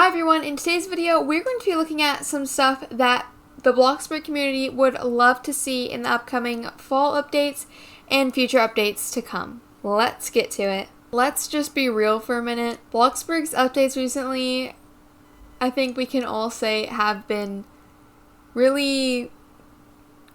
Hi everyone, in today's video we're going to be looking at some stuff that the Bloxburg community would love to see in the upcoming fall updates and future updates to come. Let's get to it. Let's just be real for a minute. Bloxburg's updates recently, I think we can all say, have been really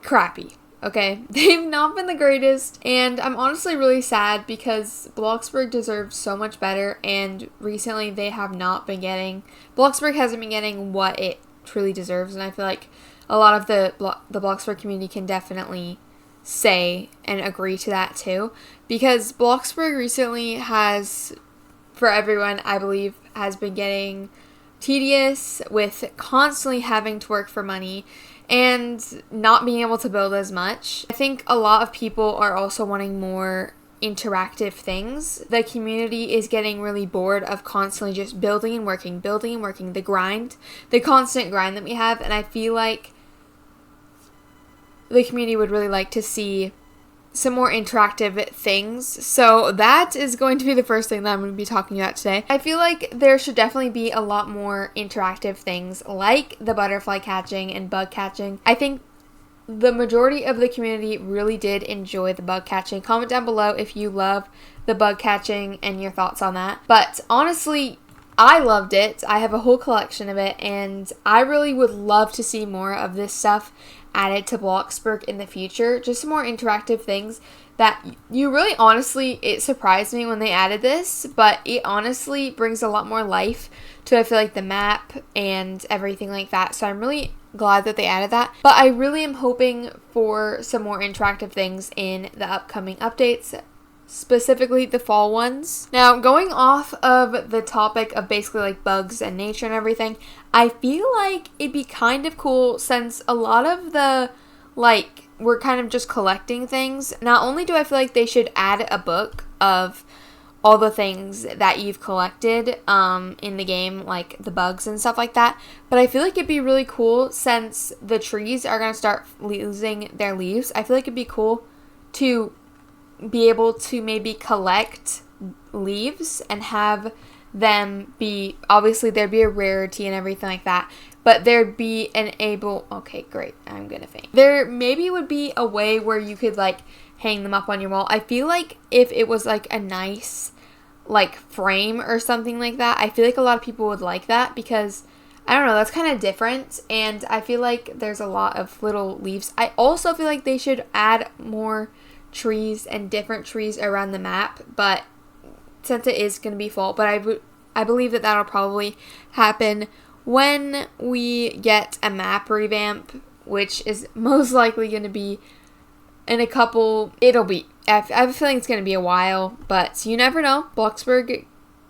crappy. Okay, they've not been the greatest, and I'm honestly really sad because Bloxburg deserves so much better, and recently they have not been getting, Bloxburg hasn't been getting what it truly deserves, and I feel like a lot of the Bloxburg community can definitely say and agree to that too, because Bloxburg recently has, for everyone, I believe, has been getting tedious with constantly having to work for money and not being able to build as much. I think a lot of people are also wanting more interactive things. The community is getting really bored of constantly just building and working, the grind, the constant grind that we have, and I feel like the community would really like to see some more interactive things. So that is going to be the first thing that I'm going to be talking about today. I feel like there should definitely be a lot more interactive things like the butterfly catching and bug catching. I think the majority of the community really did enjoy the bug catching. Comment down below if you love the bug catching and your thoughts on that. But honestly, I loved it. I have a whole collection of it, and I really would love to see more of this stuff added to Bloxburg in the future. Just some more interactive things that you really, honestly, it surprised me when they added this, but it honestly brings a lot more life to, I feel like, the map and everything like that. So I'm really glad that they added that. But I really am hoping for some more interactive things in the upcoming updates, specifically the fall ones. Now, going off of the topic of basically like bugs and nature and everything, I feel like it'd be kind of cool, since a lot of the, like, we're kind of just collecting things. Not only do I feel like they should add a book of all the things that you've collected in the game, like the bugs and stuff like that, but I feel like it'd be really cool, since the trees are going to start losing their leaves. I feel like it'd be cool to be able to maybe collect leaves and have them be, obviously there'd be a rarity and everything like that, but there'd be okay, great, I'm gonna faint. There maybe would be a way where you could like hang them up on your wall. I feel like if it was like a nice like frame or something like that, I feel like a lot of people would like that, because I don't know, that's kind of different, and I feel like there's a lot of little leaves. I also feel like they should add more trees and different trees around the map, but since it is going to be fall, but I believe that that'll probably happen when we get a map revamp, which is most likely going to be in a couple, I have a feeling it's going to be a while, but you never know. Bloxburg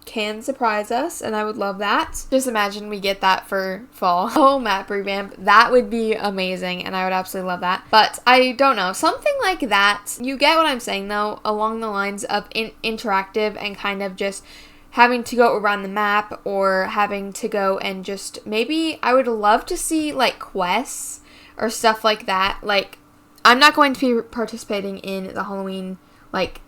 can surprise us, and I would love that. Just imagine we get that for fall. Oh, map revamp. That would be amazing, and I would absolutely love that. But I don't know. Something like that. You get what I'm saying, though, along the lines of interactive and kind of just having to go around the map, or having to go and just, maybe I would love to see like quests or stuff like that. Like, I'm not going to be participating in the Halloween like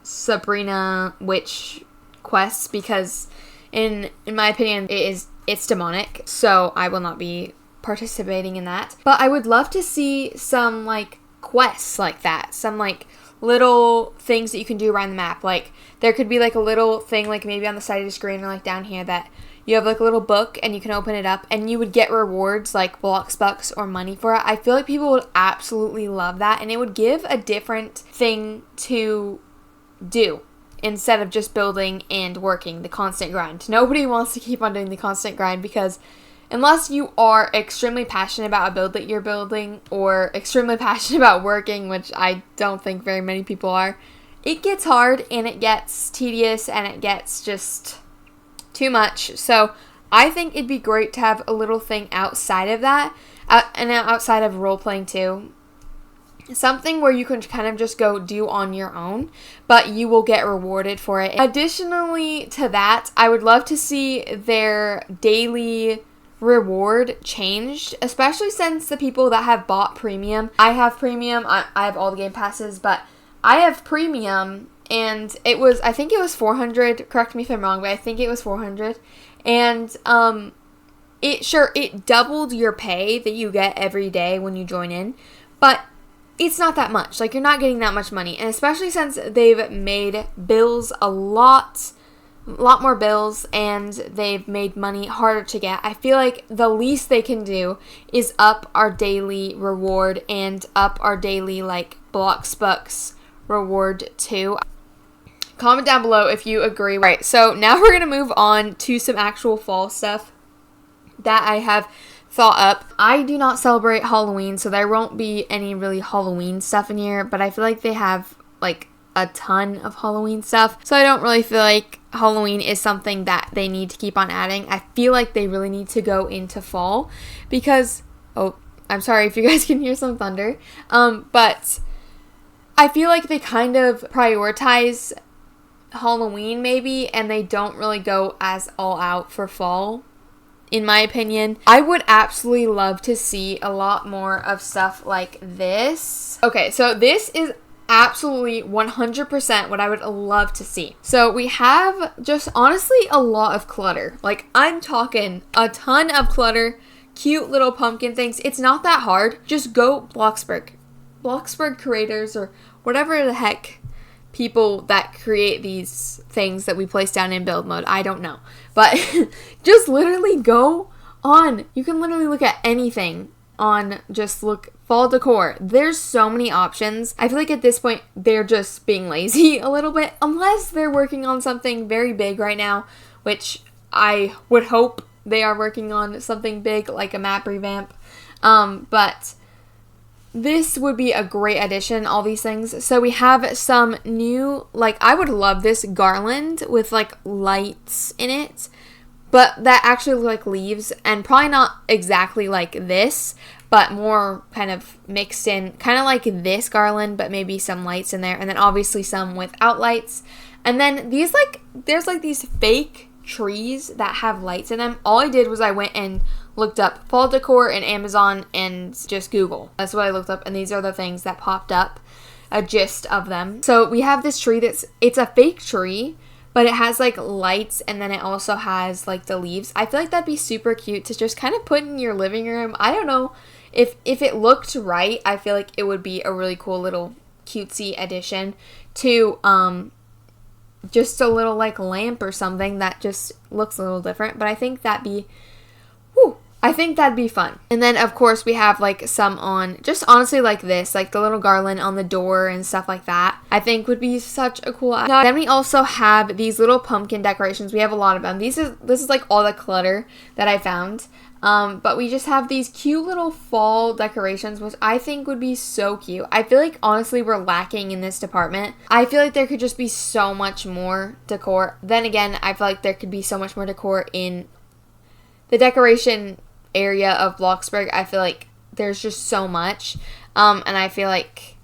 Sabrina witch quests, because in my opinion it's demonic, so I will not be participating in that. But I would love to see some like quests like that, some like little things that you can do around the map. Like there could be like a little thing like maybe on the side of the screen or like down here that you have like a little book and you can open it up and you would get rewards like bucks or money for it. I feel like people would absolutely love that, and it would give a different thing to do instead of just building and working, the constant grind. Nobody wants to keep on doing the constant grind, because unless you are extremely passionate about a build that you're building, or extremely passionate about working, which I don't think very many people are, it gets hard and it gets tedious and it gets just too much. So I think it'd be great to have a little thing outside of that, and outside of role-playing too. Something where you can kind of just go do on your own, but you will get rewarded for it. Additionally to that, I would love to see their daily reward changed, especially since the people that have bought premium. I have premium, I have all the game passes, but I have premium, and it was, I think it was 400, correct me if I'm wrong, but I think it was 400, And it doubled your pay that you get every day when you join in, but it's not that much. Like, you're not getting that much money. And especially since they've made bills a lot more bills, and they've made money harder to get, I feel like the least they can do is up our daily reward and up our daily, like, Bloxburg reward too. Comment down below if you agree. Right, so now we're going to move on to some actual fall stuff that I have thought up. I do not celebrate Halloween, so there won't be any really Halloween stuff in here, but I feel like they have, like, a ton of Halloween stuff, so I don't really feel like Halloween is something that they need to keep on adding. I feel like they really need to go into fall, because, oh, I'm sorry if you guys can hear some thunder, but I feel like they kind of prioritize Halloween maybe, and they don't really go as all out for fall, in my opinion. I would absolutely love to see a lot more of stuff like this. Okay, so this is absolutely 100% what I would love to see. So we have just honestly a lot of clutter. Like, I'm talking a ton of clutter, cute little pumpkin things. It's not that hard. Just go Bloxburg creators, or whatever the heck people that create these things that we place down in build mode. I don't know. But just literally go on. You can literally look at anything on just look fall decor. There's so many options. I feel like at this point they're just being lazy a little bit, unless they're working on something very big right now, which I would hope they are working on something big like a map revamp. But this would be a great addition, all these things. So we have some new, like, I would love this garland with, like, lights in it, but that actually look like leaves, and probably not exactly like this, but more kind of mixed in, kind of like this garland, but maybe some lights in there, and then obviously some without lights. And then these, like, there's, like, these fake trees that have lights in them. All I did was I went and looked up fall decor in Amazon and just Google. That's what I looked up, and these are the things that popped up, a gist of them. So we have this tree it's a fake tree, but it has, like, lights, and then it also has, like, the leaves. I feel like that'd be super cute to just kind of put in your living room. I don't know, if it looked right, I feel like it would be a really cool little cutesy addition to just a little, like, lamp or something that just looks a little different. But I think that'd be fun. And then, of course, we have, like, some on, just honestly like this, like the little garland on the door and stuff like that, I think would be such a cool idea. Then we also have these little pumpkin decorations. We have a lot of them. This is like all the clutter that I found. But we just have these cute little fall decorations, which I think would be so cute. I feel like, honestly, we're lacking in this department. I feel like there could just be so much more decor. Then again, I feel like there could be so much more decor in the decoration area of Bloxburg. I feel like there's just so much, and I feel like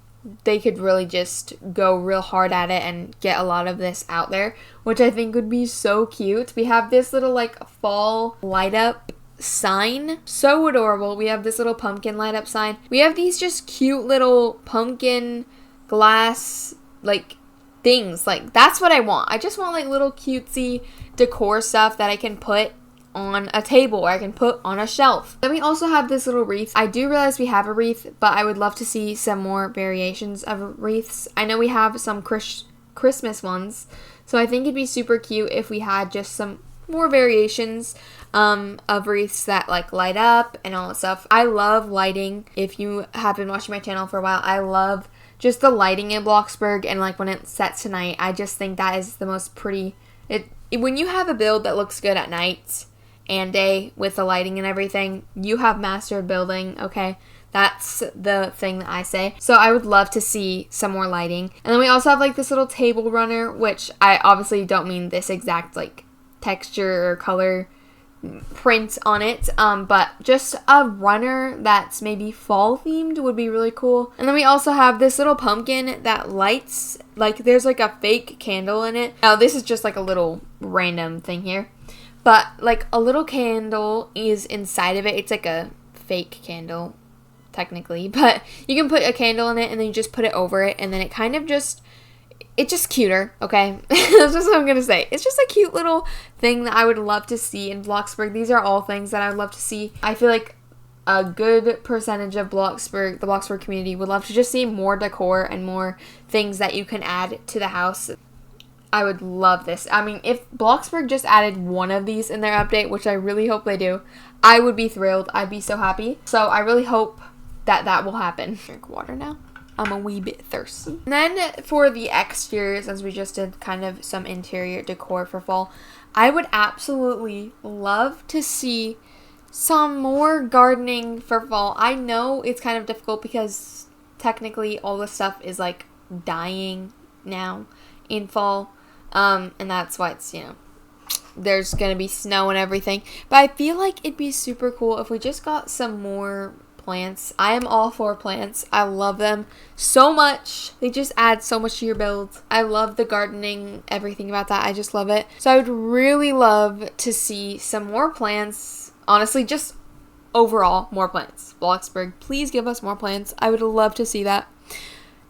they could really just go real hard at it and get a lot of this out there, which I think would be so cute. We have this little, like, fall light up sign, so adorable. We have this little pumpkin light up sign. We have these just cute little pumpkin glass, like, things. Like, that's what I want. I just want, like, little cutesy decor stuff that I can put on a table, or I can put on a shelf. Then we also have this little wreath. I do realize we have a wreath, but I would love to see some more variations of wreaths. I know we have some Christmas ones, so I think it'd be super cute if we had just some more variations of wreaths that, like, light up and all that stuff. I love lighting. If you have been watching my channel for a while, I love just the lighting in Bloxburg, and, like, when it sets tonight, I just think that is the most pretty. When you have a build that looks good at night and day with the lighting and everything, you have mastered building, okay? That's the thing that I say. So I would love to see some more lighting. And then we also have, like, this little table runner, which I obviously don't mean this exact, like, texture or color print on it, but just a runner that's maybe fall themed would be really cool. And then we also have this little pumpkin that lights, like, there's, like, a fake candle in it. Now, this is just, like, a little random thing here, but, like, a little candle is inside of it. It's like a fake candle, technically, but you can put a candle in it, and then you just put it over it, and then it kind of just, it's just cuter, okay? That's just what I'm gonna say. It's just a cute little thing that I would love to see in Bloxburg. These are all things that I would love to see. I feel like a good percentage of Bloxburg, the Bloxburg community, would love to just see more decor and more things that you can add to the house. I would love this. I mean, if Bloxburg just added one of these in their update, which I really hope they do, I would be thrilled. I'd be so happy. So I really hope that that will happen. Drink water now. I'm a wee bit thirsty. And then for the exterior, since we just did kind of some interior decor for fall, I would absolutely love to see some more gardening for fall. I know it's kind of difficult because technically all this stuff is like dying now in fall. And that's why it's, you know, there's gonna be snow and everything. But I feel like it'd be super cool if we just got some more plants. I am all for plants. I love them so much. They just add so much to your build. I love the gardening, everything about that. I just love it. So I would really love to see some more plants. Honestly, just overall more plants. Bloxburg, please give us more plants. I would love to see that.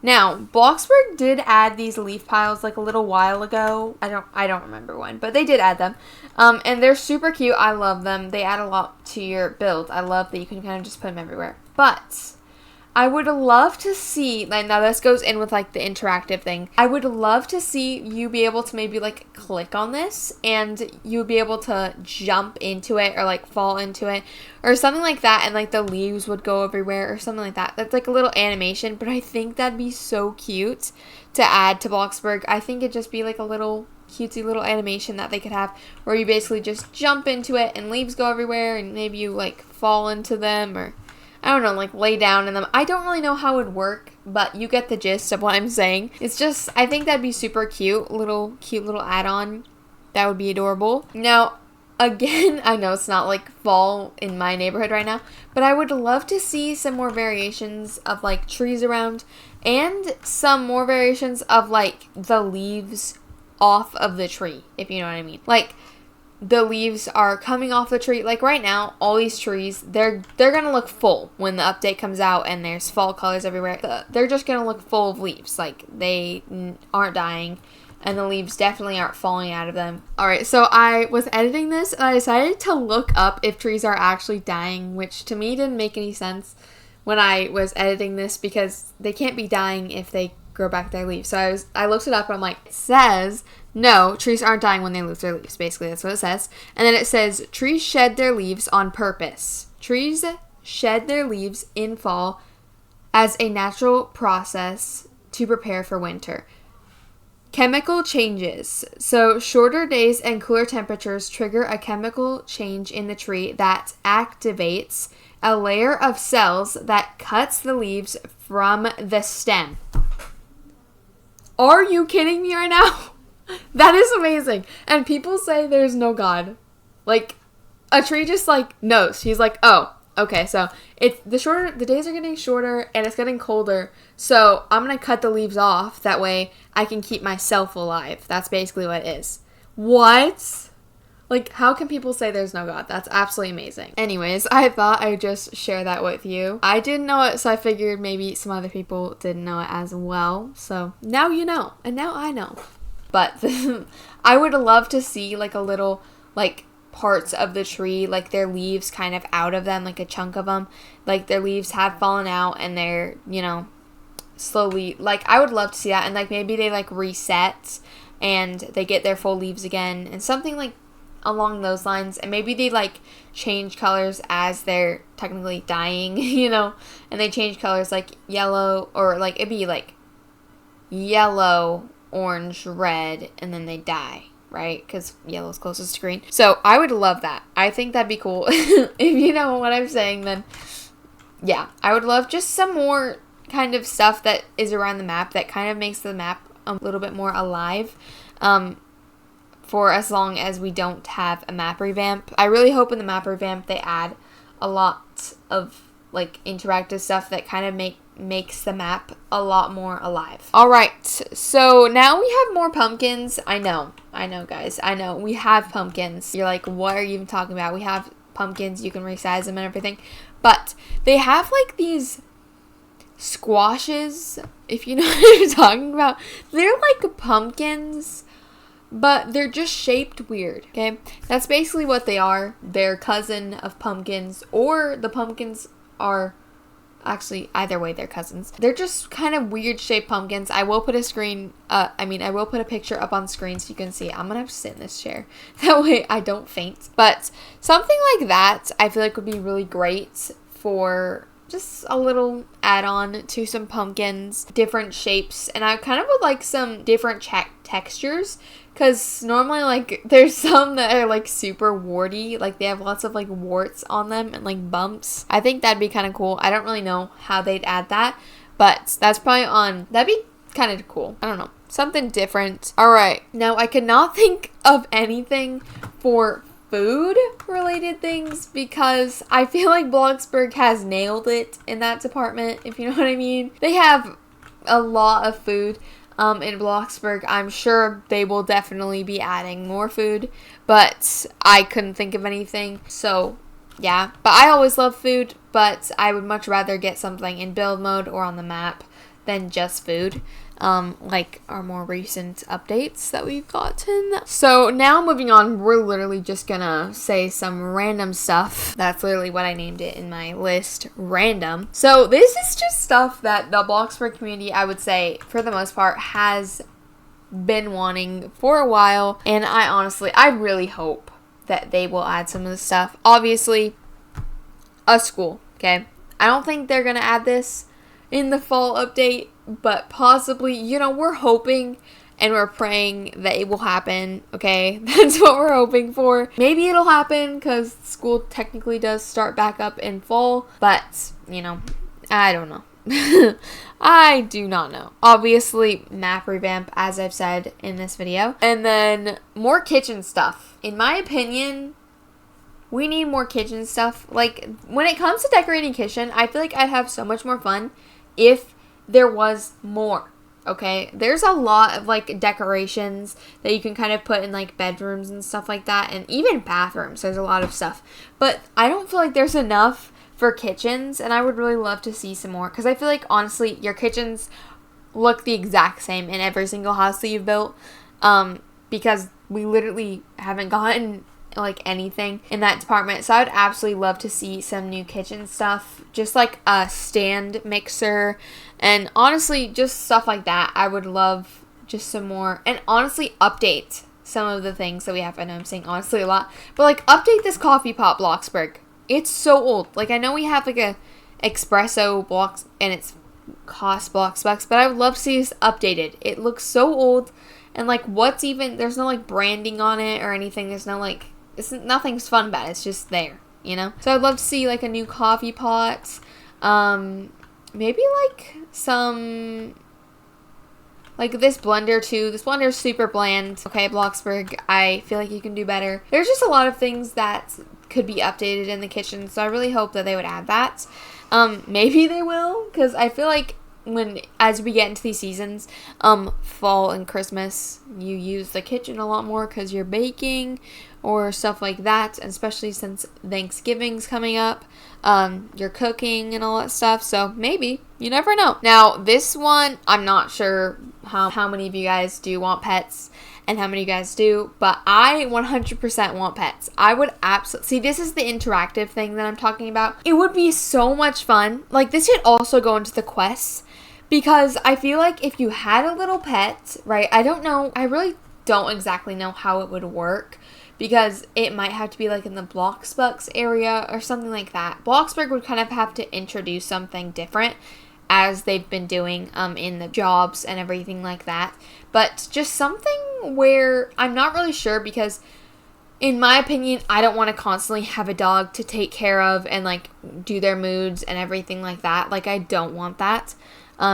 Now, Bloxburg did add these leaf piles like a little while ago. I don't remember when, but they did add them. And they're super cute. I love them. They add a lot to your build. I love that you can kind of just put them everywhere. But I would love to see, like, now this goes in with like the interactive thing. I would love to see you be able to maybe like click on this and you would be able to jump into it or like fall into it or something like that, and like the leaves would go everywhere or something like that. That's like a little animation, but I think that'd be so cute to add to Bloxburg. I think it'd just be like a little cutesy little animation that they could have where you basically just jump into it and leaves go everywhere and maybe you like fall into them or I don't know, like lay down in them. I don't really know how it would work, but you get the gist of what I'm saying. It's just, I think that'd be super cute little add-on. That would be adorable. Now, again, I know it's not like fall in my neighborhood right now, but I would love to see some more variations of like trees around and some more variations of like the leaves off of the tree, if you know what I mean. Like, the leaves are coming off the tree. Like right now, all these trees, they're gonna look full when the update comes out and there's fall colors everywhere. They're just gonna look full of leaves. Like they aren't dying and the leaves definitely aren't falling out of them. Alright, so I was editing this and I decided to look up if trees are actually dying, which to me didn't make any sense when I was editing this because they can't be dying if they grow back their leaves. So I looked it up and I'm like, it says no, trees aren't dying when they lose their leaves. Basically, that's what it says. And then it says, trees shed their leaves on purpose. Trees shed their leaves in fall as a natural process to prepare for winter. Chemical changes. So shorter days and cooler temperatures trigger a chemical change in the tree that activates a layer of cells that cuts the leaves from the stem. Are you kidding me right now? That is amazing. And people say there's no God. Like, a tree just, like, knows. He's like, oh, okay, so the days are getting shorter and it's getting colder, so I'm going to cut the leaves off. That way I can keep myself alive. That's basically what it is. What? Like, how can people say there's no God? That's absolutely amazing. Anyways, I thought I'd just share that with you. I didn't know it, so I figured maybe some other people didn't know it as well. So now you know, and now I know. But I would love to see like a little like parts of the tree, like their leaves kind of out of them, like a chunk of them, like their leaves have fallen out and they're, you know, slowly, like I would love to see that. And like maybe they like reset and they get their full leaves again and something like along those lines. And maybe they like change colors as they're technically dying, you know, and they change colors like yellow, or like it'd be like yellow, orange, red, and then they die, right? Because yellow's closest to green. So I would love that. I think that'd be cool. If you know what I'm saying, then yeah, I would love just some more kind of stuff that is around the map that kind of makes the map a little bit more alive, for as long as we don't have a map revamp. I really hope in the map revamp they add a lot of like interactive stuff that kind of makes the map a lot more alive. Alright, so now we have more pumpkins. I know guys, I know we have pumpkins. You're like, what are you even talking about? We have pumpkins, you can resize them and everything, but they have like these squashes, if you know what I'm talking about. They're like pumpkins, but they're just shaped weird, okay? That's basically what they are. They're cousin of pumpkins, or the pumpkins are actually, either way, they're cousins. They're just kind of weird shaped pumpkins. I will put I will put a picture up on screen so you can see. I'm gonna have to sit in this chair. That way I don't faint. But something like that, I feel like would be really great for just a little add-on to some pumpkins, different shapes, and I kind of would like some different textures, because normally, like, there's some that are, like, super warty, like, they have lots of, like, warts on them and, like, bumps. I think that'd be kind of cool. I don't really know how they'd add that, but that's probably that'd be kind of cool. I don't know. Something different. Alright, now I could not think of anything for food related things, because I feel like Bloxburg has nailed it in that department, if you know what I mean. They have a lot of food in Bloxburg. I'm sure they will definitely be adding more food, but I couldn't think of anything. So yeah, but I always love food, but I would much rather get something in build mode or on the map than just food. Like our more recent updates that we've gotten. So now moving on, we're literally just gonna say some random stuff. That's literally what I named it in my list, random. So this is just stuff that the Bloxburg community, I would say, for the most part, has been wanting for a while. And I really hope that they will add some of this stuff. Obviously, a school, okay? I don't think they're gonna add this in the fall update, but possibly, you know, we're hoping and we're praying that it will happen, okay? That's what we're hoping for. Maybe it'll happen, because school technically does start back up in fall, but, you know, I don't know. I do not know. Obviously, map revamp, as I've said in this video. And then more kitchen stuff. In my opinion, we need more kitchen stuff. Like, when it comes to decorating kitchen, I feel like I'd have so much more fun if there was more, okay? There's a lot of, like, decorations that you can kind of put in, like, bedrooms and stuff like that, and even bathrooms. There's a lot of stuff, but I don't feel like there's enough for kitchens, and I would really love to see some more, because I feel like, honestly, your kitchens look the exact same in every single house that you've built, because we literally haven't gotten like anything in that department. So I would absolutely love to see some new kitchen stuff, just like a stand mixer, and honestly just stuff like that. I would love just some more, and honestly update some of the things that we have. I know I'm saying honestly a lot, but like update this coffee pot Bloxburg. It's so old. Like, I know we have like a espresso box and it's cost Bloxbucks, but I would love to see this updated. It looks so old, and like there's no like branding on it or anything. There's no like, nothing's fun about it. It's just there, you know? So I'd love to see like a new coffee pot. Maybe like some, like this blender too. This blender is super bland. Okay, Bloxburg, I feel like you can do better. There's just a lot of things that could be updated in the kitchen, so I really hope that they would add that. Maybe they will, because I feel like as we get into these seasons, fall and Christmas, you use the kitchen a lot more because you're baking or stuff like that, and especially since Thanksgiving's coming up, you're cooking and all that stuff, so maybe, you never know. Now, this one, I'm not sure how many of you guys do want pets and how many of you guys do, but I 100% want pets. I would absolutely, see, this is the interactive thing that I'm talking about. It would be so much fun. Like, this should also go into the quests, because I feel like if you had a little pet, right, I really don't exactly know how it would work, because it might have to be like in the Bloxbucks area or something like that. Bloxburg would kind of have to introduce something different, as they've been doing in the jobs and everything like that. But just something where I'm not really sure, because in my opinion, I don't want to constantly have a dog to take care of and like do their moods and everything like that. Like, I don't want that.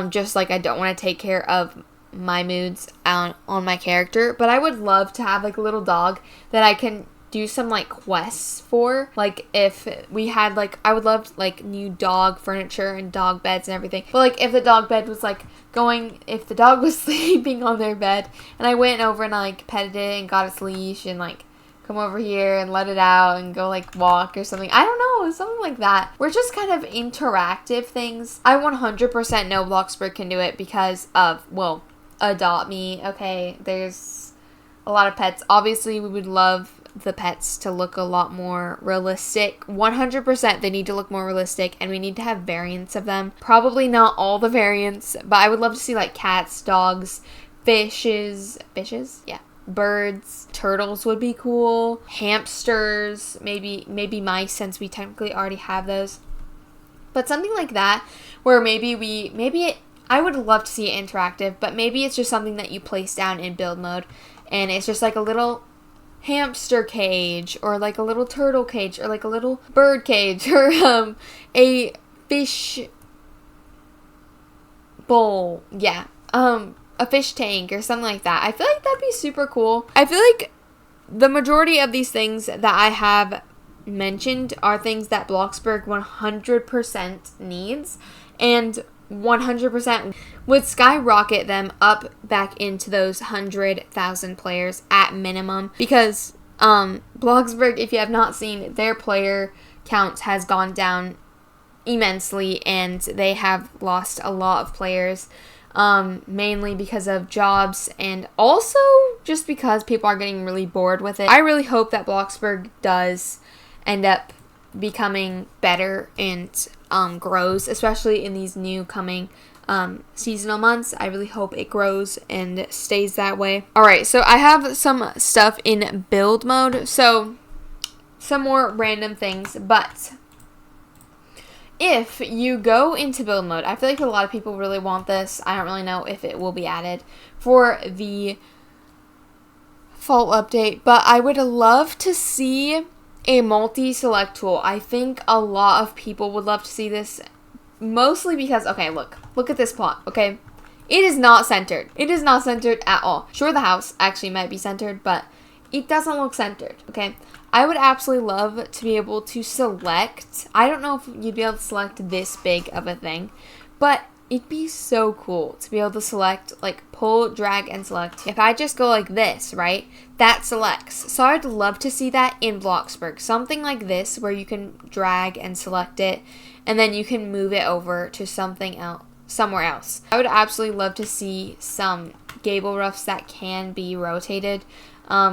Just like I don't want to take care of my moods on my character. But I would love to have like a little dog that I can do some like quests for. Like, if we had like, I would love like new dog furniture and dog beds and everything. But like, if the dog bed was like if the dog was sleeping on their bed and I went over and like petted it and got its leash and like come over here and let it out and go like walk or something. I don't know. know, something like that. We're just kind of interactive things. I 100% know Bloxburg can do it because of, well, Adopt Me. Okay, there's a lot of pets. Obviously, we would love the pets to look a lot more realistic. 100% they need to look more realistic, and we need to have variants of them. Probably not all the variants, but I would love to see like cats, dogs, fishes, yeah, birds, turtles would be cool, hamsters, maybe mice, since we technically already have those. But something like that, where I would love to see it interactive, but maybe it's just something that you place down in build mode, and it's just like a little hamster cage, or like a little turtle cage, or like a little bird cage, or a fish bowl, yeah, a fish tank or something like that. I feel like that'd be super cool. I feel like the majority of these things that I have mentioned are things that Bloxburg 100% needs, and 100% would skyrocket them up back into those 100,000 players at minimum, because Bloxburg, if you have not seen, their player count has gone down immensely, and they have lost a lot of players, mainly because of jobs, and also just because people are getting really bored with it. I really hope that Bloxburg does end up becoming better and grows, especially in these new coming seasonal months. I really hope it grows and stays that way. Alright, so I have some stuff in build mode, so some more random things, but if you go into build mode, I feel like a lot of people really want this. I don't really know if it will be added for the fall update, but I would love to see a multi-select tool. I think a lot of people would love to see this, mostly because, okay, look at this plot, okay? It is not centered. It is not centered at all. Sure, the house actually might be centered, but it doesn't look centered, okay? I would absolutely love to be able to select, I don't know if you'd be able to select this big of a thing, but it'd be so cool to be able to select, like, pull, drag, and select. If I just go like this, right, that selects. So I'd love to see that in Bloxburg. Something like this, where you can drag and select it, and then you can move it over to something else, somewhere else. I would absolutely love to see some gable roofs that can be rotated,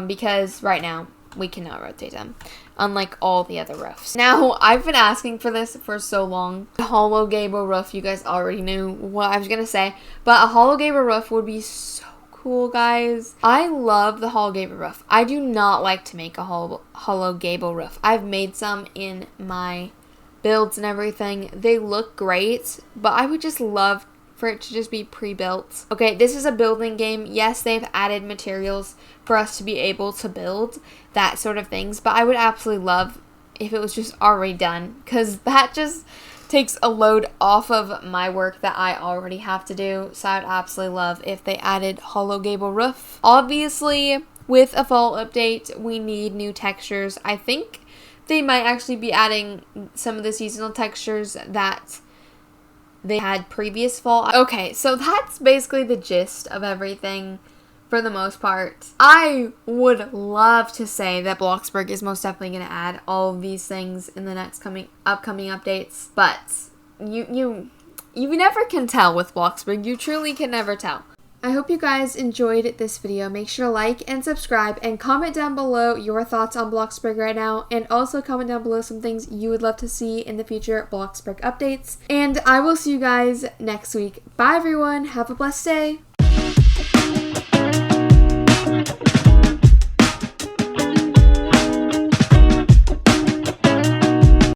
because right now we cannot rotate them, unlike all the other roofs. Now, I've been asking for this for so long. A hollow gable roof, you guys already knew what I was gonna say, but a hollow gable roof would be so cool, guys. I love the hollow gable roof. I do not like to make a hollow gable roof. I've made some in my builds and everything. They look great, but I would just love for it to just be pre-built. Okay, this is a building game. Yes, they've added materials for us to be able to build that sort of things, but I would absolutely love if it was just already done, because that just takes a load off of my work that I already have to do. So I'd absolutely love if they added hollow gable roof. Obviously, with a fall update, we need new textures. I think they might actually be adding some of the seasonal textures that they had previous fall. Okay, so that's basically the gist of everything for the most part. I would love to say that Bloxburg is most definitely going to add all of these things in the next upcoming updates, but you never can tell with Bloxburg. You truly can never tell. I hope you guys enjoyed this video. Make sure to like and subscribe, and comment down below your thoughts on Bloxburg right now, and also comment down below some things you would love to see in the future Bloxburg updates. And I will see you guys next week. Bye everyone. Have a blessed day.